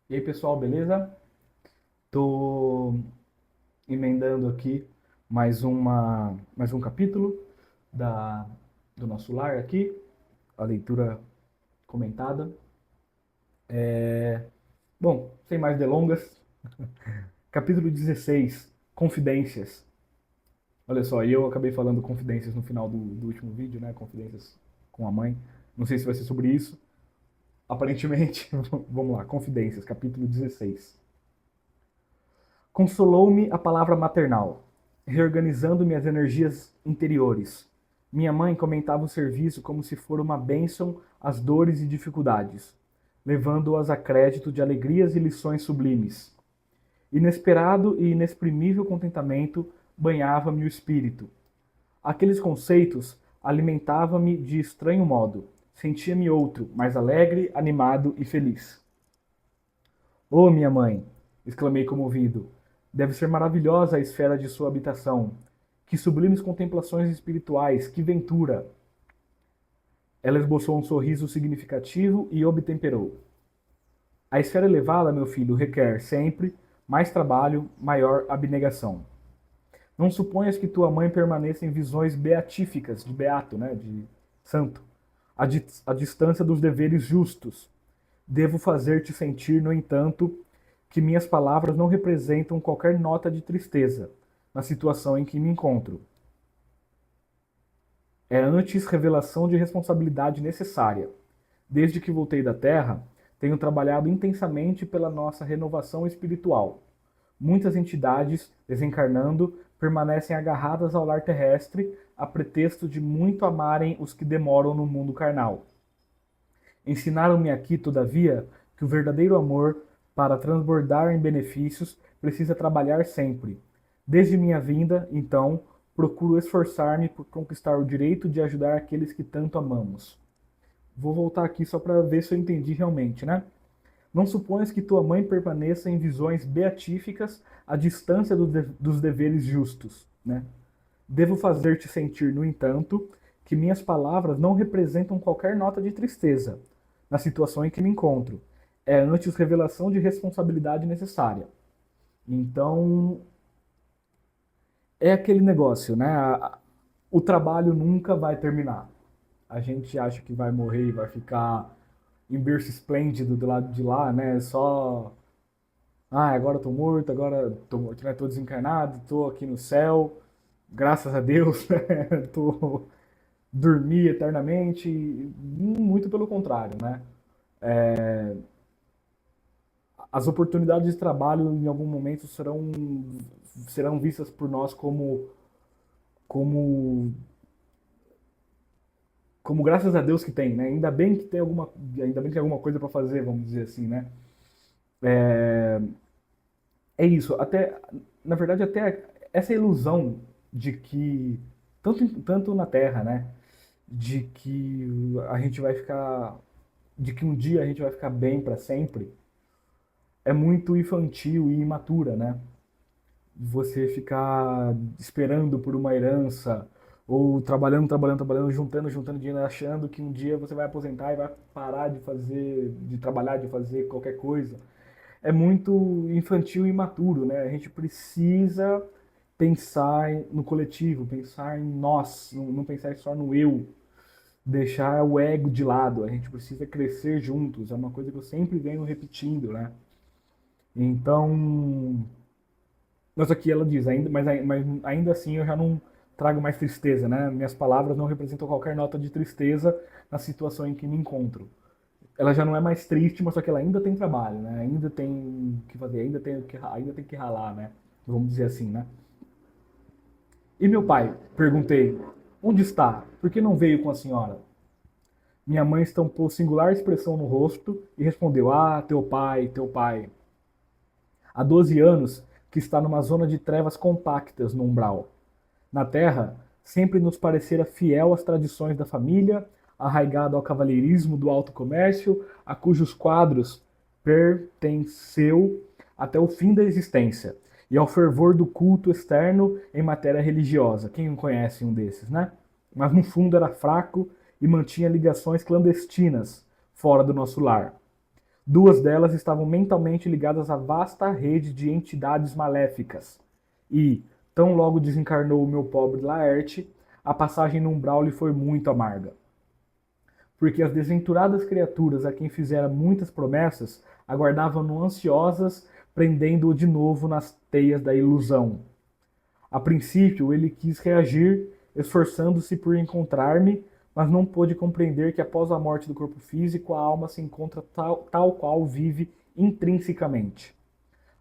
E aí, pessoal, beleza? Tô emendando aqui mais um capítulo da, do nosso lar aqui, a leitura comentada. Bom, sem mais delongas, capítulo 16, Confidências. Olha só, e eu acabei falando confidências no final do último vídeo, né? Confidências com a mãe. Não sei se vai ser sobre isso. Aparentemente, vamos lá, Confidências, capítulo 16. Consolou-me a palavra maternal, reorganizando minhas energias interiores. Minha mãe comentava o serviço como se for uma bênção às dores e dificuldades, levando-as a crédito de alegrias e lições sublimes. Inesperado e inexprimível contentamento banhava-me o espírito. Aqueles conceitos alimentavam-me de estranho modo. Sentia-me outro, mais alegre, animado e feliz. Oh, minha mãe! Exclamei comovido. Deve ser maravilhosa a esfera de sua habitação. Que sublimes contemplações espirituais, que ventura! Ela esboçou um sorriso significativo e obtemperou. A esfera elevada, meu filho, requer sempre mais trabalho, maior abnegação. Não suponhas que tua mãe permaneça em visões beatíficas, de beato, né, de santo, a distância dos deveres justos. Devo fazer-te sentir, no entanto, que minhas palavras não representam qualquer nota de tristeza na situação em que me encontro. É antes revelação de responsabilidade necessária. Desde que voltei da Terra, tenho trabalhado intensamente pela nossa renovação espiritual. Muitas entidades, desencarnando, permanecem agarradas ao lar terrestre a pretexto de muito amarem os que demoram no mundo carnal. Ensinaram-me aqui, todavia, que o verdadeiro amor, para transbordar em benefícios, precisa trabalhar sempre. Desde minha vinda, então, procuro esforçar-me por conquistar o direito de ajudar aqueles que tanto amamos. Vou voltar aqui só para ver se eu entendi realmente, né? Não suponhas que tua mãe permaneça em visões beatíficas à distância dos deveres justos, né? Devo fazer-te sentir, no entanto, que minhas palavras não representam qualquer nota de tristeza na situação em que me encontro. É antes revelação de responsabilidade necessária. Então, é aquele negócio, né? O trabalho nunca vai terminar. A gente acha que vai morrer e vai ficar em berço esplêndido do lado de lá, né? Só, agora eu tô morto, agora tô morto, né? Tô desencarnado, tô aqui no céu, graças a Deus, né? Tô dormir eternamente, muito pelo contrário, né? As oportunidades de trabalho em algum momento serão vistas por nós como como graças a Deus que tem, né? Ainda bem que tem alguma coisa para fazer, vamos dizer assim, né? É isso, até na verdade até essa ilusão de que tanto na Terra, né, de que a gente vai ficar de que um dia a gente vai ficar bem para sempre, é muito infantil e imatura, né? Você ficar esperando por uma herança ou trabalhando, juntando dinheiro, achando que um dia você vai aposentar e vai parar de trabalhar, de fazer qualquer coisa. É muito infantil e imaturo, né? A gente precisa pensar no coletivo, pensar em nós, não pensar só no eu, deixar o ego de lado. A gente precisa crescer juntos, é uma coisa que eu sempre venho repetindo, né? Então, mas aqui ela diz, mas ainda assim eu já não trago mais tristeza, né? Minhas palavras não representam qualquer nota de tristeza na situação em que me encontro. Ela já não é mais triste, mas só que ela ainda tem trabalho, né? Ainda tem que fazer, ainda tem que ralar, né? Vamos dizer assim, né? E meu pai? Perguntei. Onde está? Por que não veio com a senhora? Minha mãe estampou singular expressão no rosto e respondeu: Ah, teu pai, teu pai. Há 12 anos que está numa zona de trevas compactas no umbral. Na terra, sempre nos parecera fiel às tradições da família, arraigado ao cavalheirismo do alto comércio, a cujos quadros pertenceu até o fim da existência, e ao fervor do culto externo em matéria religiosa. Quem não conhece um desses, né? Mas no fundo era fraco e mantinha ligações clandestinas fora do nosso lar. Duas delas estavam mentalmente ligadas à vasta rede de entidades maléficas. E, tão logo desencarnou o meu pobre Laerte, a passagem no umbral lhe foi muito amarga. Porque as desventuradas criaturas a quem fizera muitas promessas aguardavam-no ansiosas, prendendo-o de novo nas teias da ilusão. A princípio, ele quis reagir, esforçando-se por encontrar-me, mas não pôde compreender que após a morte do corpo físico, a alma se encontra tal qual vive intrinsecamente.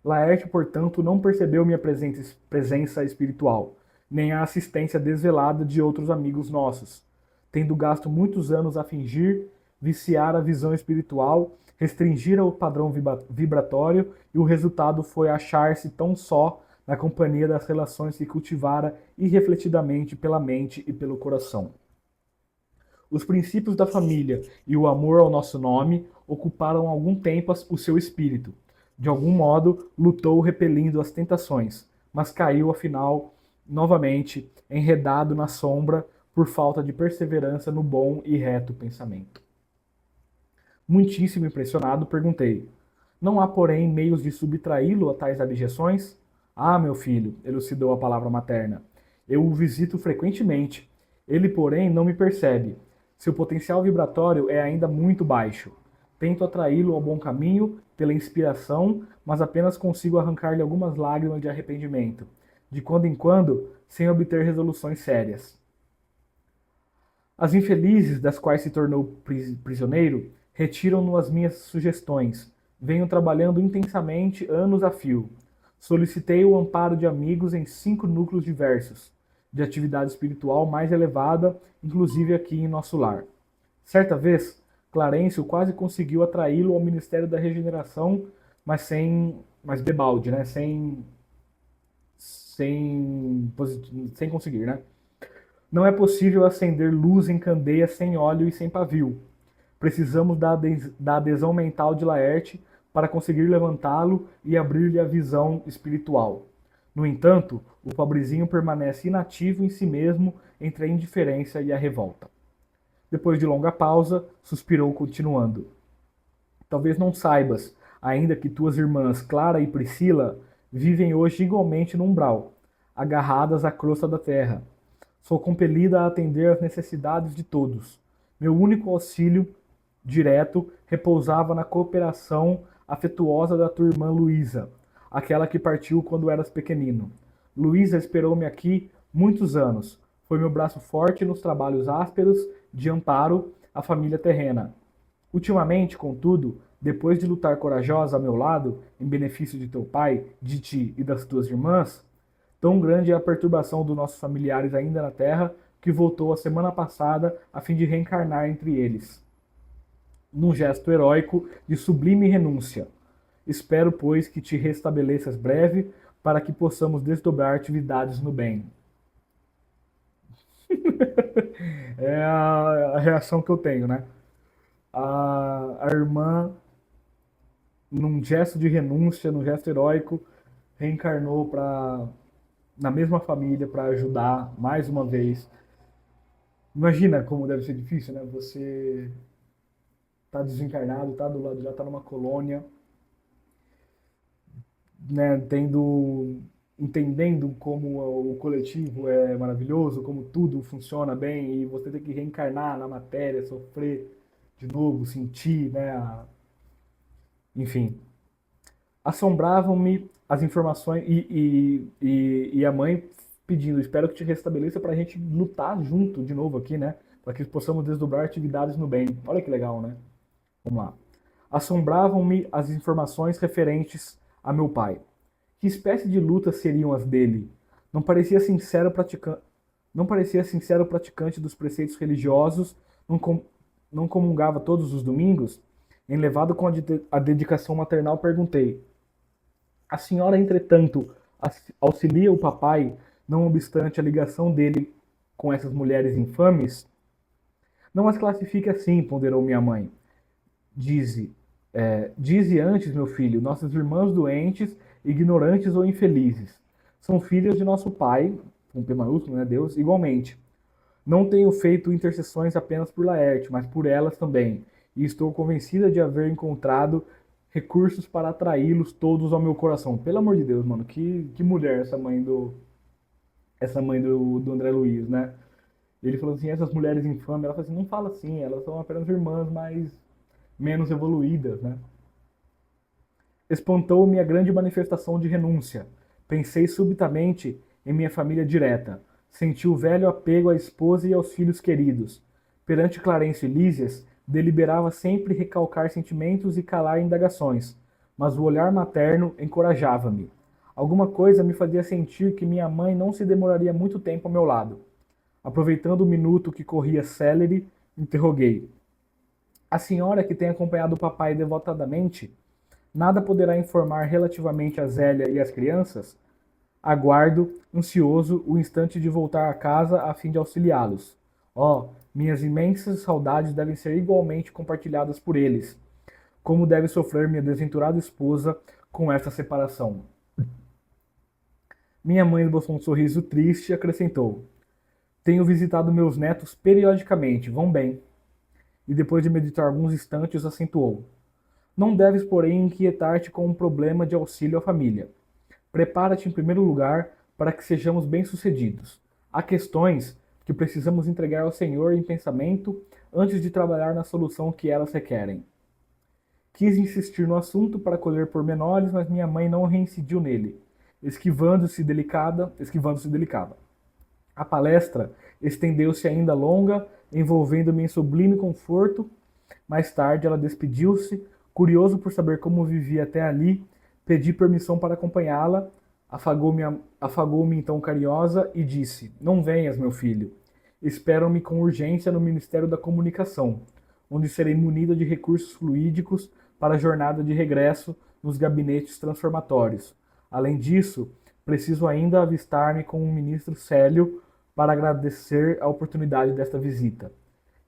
Laerte, portanto, não percebeu minha presença espiritual, nem a assistência desvelada de outros amigos nossos, tendo gasto muitos anos a fingir, viciar a visão espiritual, restringir o padrão vibratório, e o resultado foi achar-se tão só na companhia das relações que cultivara irrefletidamente pela mente e pelo coração. Os princípios da família e o amor ao nosso nome ocuparam algum tempo o seu espírito. De algum modo, lutou repelindo as tentações, mas caiu, afinal, novamente, enredado na sombra por falta de perseverança no bom e reto pensamento. Muitíssimo impressionado, perguntei: não há, porém, meios de subtraí-lo a tais abjeções? Ah, meu filho, elucidou a palavra materna, eu o visito frequentemente. Ele, porém, não me percebe. Seu potencial vibratório é ainda muito baixo. Tento atraí-lo ao bom caminho pela inspiração, mas apenas consigo arrancar-lhe algumas lágrimas de arrependimento, de quando em quando, sem obter resoluções sérias. As infelizes das quais se tornou prisioneiro retiram-no as minhas sugestões. Venho trabalhando intensamente anos a fio. Solicitei o amparo de amigos em 5 núcleos diversos, de atividade espiritual mais elevada, inclusive aqui em nosso lar. Certa vez, Clarencio quase conseguiu atraí-lo ao Ministério da Regeneração, mas debalde, né? Sem conseguir, né? Não é possível acender luz em candeia sem óleo e sem pavio. Precisamos da adesão mental de Laerte para conseguir levantá-lo e abrir-lhe a visão espiritual. No entanto, o pobrezinho permanece inativo em si mesmo entre a indiferença e a revolta. Depois de longa pausa, suspirou continuando. Talvez não saibas, ainda que tuas irmãs Clara e Priscila vivem hoje igualmente no umbral, agarradas à crosta da terra. Sou compelida a atender às necessidades de todos. Meu único auxílio direto repousava na cooperação afetuosa da tua irmã Luísa, aquela que partiu quando eras pequenino. Luísa esperou-me aqui muitos anos. Foi meu braço forte nos trabalhos ásperos de amparo à família terrena. Ultimamente, contudo, depois de lutar corajosa a meu lado, em benefício de teu pai, de ti e das tuas irmãs, tão grande é a perturbação dos nossos familiares ainda na terra, que voltou a semana passada a fim de reencarnar entre eles, num gesto heróico de sublime renúncia. Espero, pois, que te restabeleças breve, para que possamos desdobrar atividades no bem. É a reação que eu tenho, né? A irmã, num gesto de renúncia, num gesto heróico, reencarnou na mesma família para ajudar mais uma vez. Imagina como deve ser difícil, né? Você tá desencarnado, tá do lado, já tá numa colônia, né? Entendendo como o coletivo é maravilhoso, como tudo funciona bem, e você tem que reencarnar na matéria, sofrer de novo, sentir, né? Enfim, assombravam-me as informações e a mãe pedindo, espero que te restabeleça para a gente lutar junto de novo aqui, né? Para que possamos desdobrar atividades no bem. Olha que legal, né? Vamos lá. Assombravam-me as informações referentes a meu pai. Que espécie de lutas seriam as dele? Não parecia sincero praticante, não parecia sincero praticante dos preceitos religiosos, não, não comungava todos os domingos? Enlevado com a dedicação maternal, perguntei: a senhora, entretanto, auxilia o papai, não obstante a ligação dele com essas mulheres infames? Não as classifique assim, ponderou minha mãe. Dize antes, meu filho, nossas irmãs doentes, ignorantes ou infelizes. São filhas de nosso Pai, com P maiúsculo, né, Deus, igualmente. Não tenho feito intercessões apenas por Laerte, mas por elas também. e estou convencida de haver encontrado recursos para atraí-los todos ao meu coração. Pelo amor de Deus, mano, que mulher essa mãe do André Luiz, né? Ele falou assim, essas mulheres infames, ela falou assim, não fala assim, elas são apenas irmãs, mas menos evoluídas, né? Espantou-me a grande manifestação de renúncia. Pensei subitamente em minha família direta. Senti o velho apego à esposa e aos filhos queridos. Perante Clarencio e Lísias, deliberava sempre recalcar sentimentos e calar indagações, mas o olhar materno encorajava-me. Alguma coisa me fazia sentir que minha mãe não se demoraria muito tempo ao meu lado. Aproveitando o minuto que corria célere, interroguei: a senhora que tem acompanhado o papai devotadamente, nada poderá informar relativamente a Zélia e as crianças? Aguardo, ansioso, o instante de voltar a casa a fim de auxiliá-los. Oh, minhas imensas saudades devem ser igualmente compartilhadas por eles. Como deve sofrer minha desventurada esposa com esta separação? Minha mãe esboçou um sorriso triste e acrescentou: tenho visitado meus netos periodicamente, vão bem. E depois de meditar alguns instantes, acentuou: não deves, porém, inquietar-te com um problema de auxílio à família. Prepara-te, em primeiro lugar, para que sejamos bem-sucedidos. Há questões que precisamos entregar ao Senhor em pensamento antes de trabalhar na solução que elas requerem. Quis insistir no assunto para colher pormenores, mas minha mãe não reincidiu nele, esquivando-se delicada. A palestra estendeu-se ainda longa, envolvendo-me em sublime conforto. Mais tarde ela despediu-se, curioso por saber como vivia até ali, pedi permissão para acompanhá-la, afagou-me então carinhosa e disse: não venhas, meu filho. Esperam-me com urgência no Ministério da Comunicação, onde serei munida de recursos fluídicos para a jornada de regresso nos gabinetes transformatórios. Além disso, preciso ainda avistar-me com o ministro Célio para agradecer a oportunidade desta visita.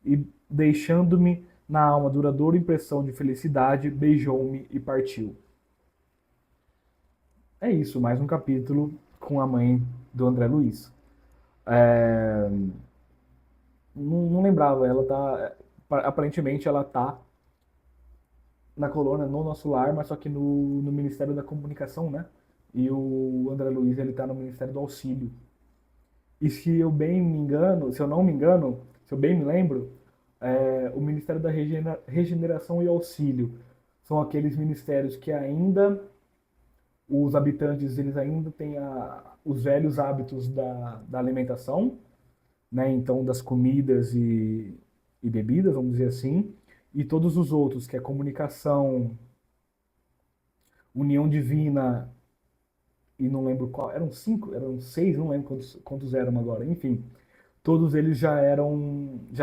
E, deixando-me na alma duradoura impressão de felicidade, beijou-me e partiu. É isso, mais um capítulo com a mãe do André Luiz. É, não lembrava, ela tá. Aparentemente ela tá na colônia no Nosso Lar, mas só que no Ministério da Comunicação, né? E o André Luiz ele tá no Ministério do Auxílio. E se eu bem me engano, se eu não me engano, se eu bem me lembro, o Ministério da Regeneração e Auxílio são aqueles ministérios que ainda os habitantes eles ainda têm os velhos hábitos da alimentação, né? Então das comidas e bebidas, vamos dizer assim, e todos os outros, que é comunicação, união divina e não lembro qual, eram cinco, eram seis, não lembro quantos eram agora, enfim, todos eles já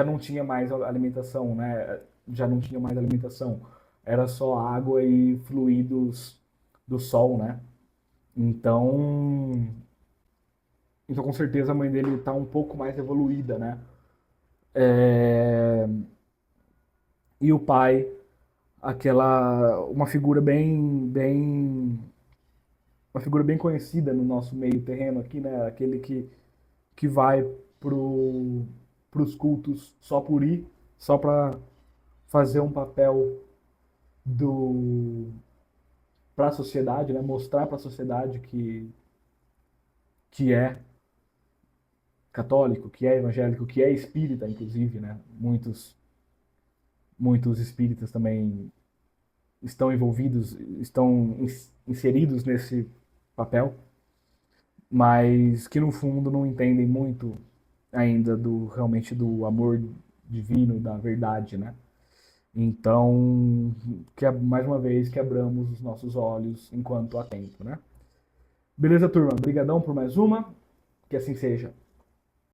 não tinha mais alimentação, né? Já não tinha mais alimentação, era só água e fluidos do sol, né? Então, então com certeza a mãe dele está um pouco mais evoluída, né? É, e o pai, uma figura uma figura bem conhecida no nosso meio terreno aqui, né? Aquele que vai pros cultos só por ir, só para fazer um papel do para a sociedade, né? Mostrar para a sociedade que é católico, que é evangélico, que é espírita, inclusive, né? Muitos espíritas também estão envolvidos, estão inseridos nesse papel, mas que no fundo não entendem muito ainda do realmente do amor divino, da verdade, né? Então, mais uma vez que abramos os nossos olhos enquanto há tempo, né? Beleza, turma? Obrigadão por mais uma. Que assim seja.